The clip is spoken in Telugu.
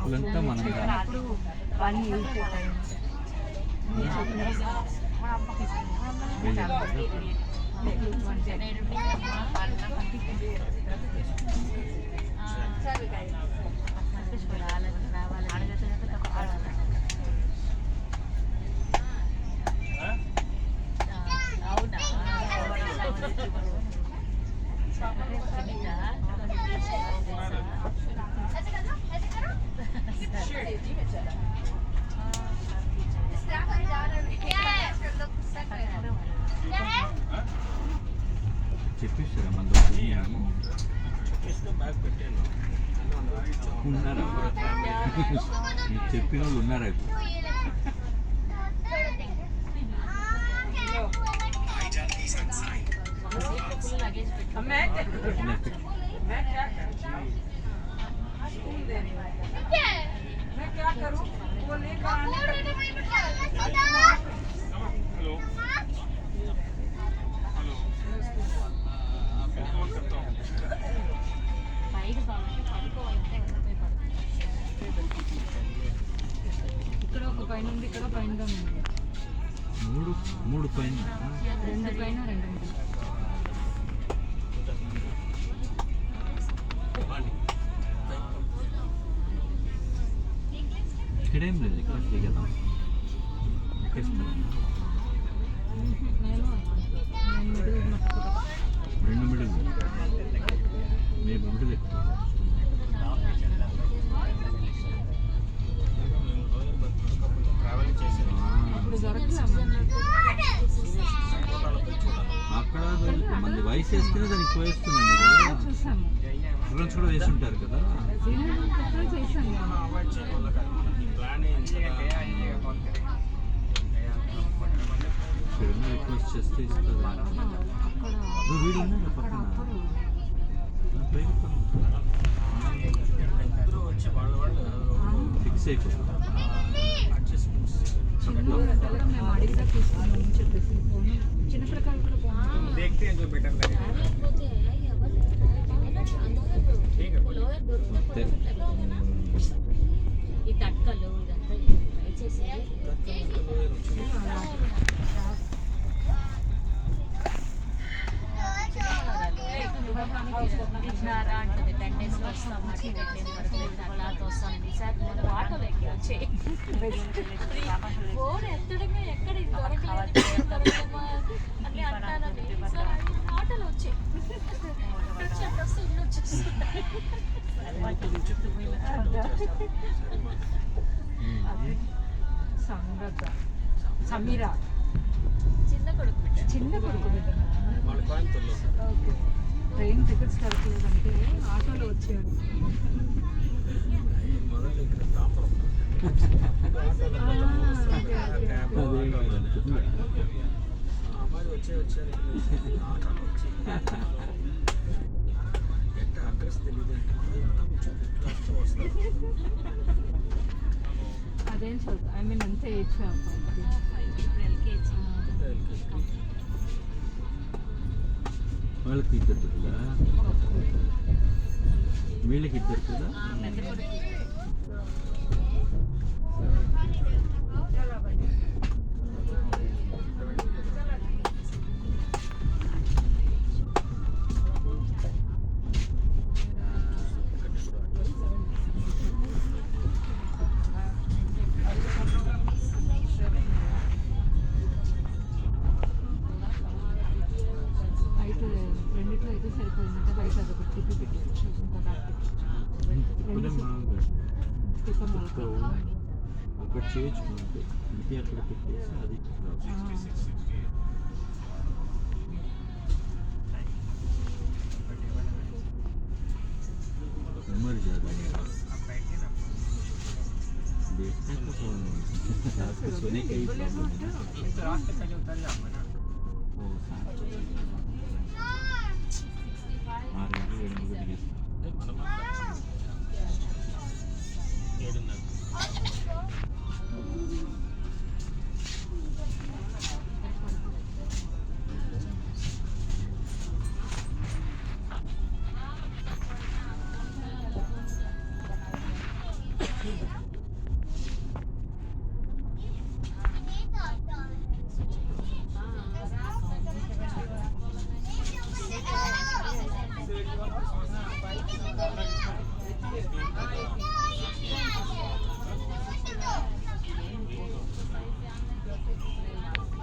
చెప్పులంతా మనం చెప్పేస్తారా మన ఉన్నారా మీకు చెప్పిన వాళ్ళు ఉన్నారా मैं क्या करूं वो लेकर आने ఇక్కడ ఒక పైన ఉంది ఇక్కడ పైన ఉంది మూడు పైన రెండు పైన రెండు ఉంది ఇక్కడేం లేదు ఇక్కడ దిగదాం రెండు మిడిల్ మేము మిడిల్ ఎక్కువ అక్కడ మంది వయసు వేస్తేనే దానికి పోయేస్తున్నాము ఫ్రెండ్స్ కూడా వేసి ఉంటారు కదా రిక్వెస్ట్ చేస్తే ఇస్తారు వీడు ఉన్నాడు పక్కన ఫిక్స్ అయిపోతుంది మేము అడిగితే తీసుకున్నాము చెప్పేసి చిన్న ప్రకారం కూడా ఈ తట్కలు ఇదంతా ట్రై చేసి అంటుంది 10 days వస్తాం 10 days వరకు తర్వాత వస్తాం ఈసారి మన ఆటోలో ఎక్కి వచ్చాయి ఫోన్ ఎత్తడమే ఎక్కడ అన్నీ అంటాను ఆటోలో వచ్చాయి వస్తే ఇల్లు వచ్చేస్తుంది సమీరా చిన్న కొడుకు ఓకే ట్రైన్ టికెట్స్ దొరకలేదంటే ఆటోలో వచ్చాడు అదేం చదువు ఐ మీన్ అంతే ఏజ్ ఎల్కేజీ వాళ్ళకి ఇద్దరు కదా వీళ్ళకి ఇద్దరు కదా పెద్ద కొడుకు రెండిట్లో అయితే సరిపోయిందంటే బయట అదొకటి తిప్పి పెట్టచ్చు ఒకటి చేయించుకుంటే ఇంటి అక్కడ పెట్టేసి అది उम्र ज़्यादा है देखने को फोन रात को सोने का ही प्रॉब्लम है।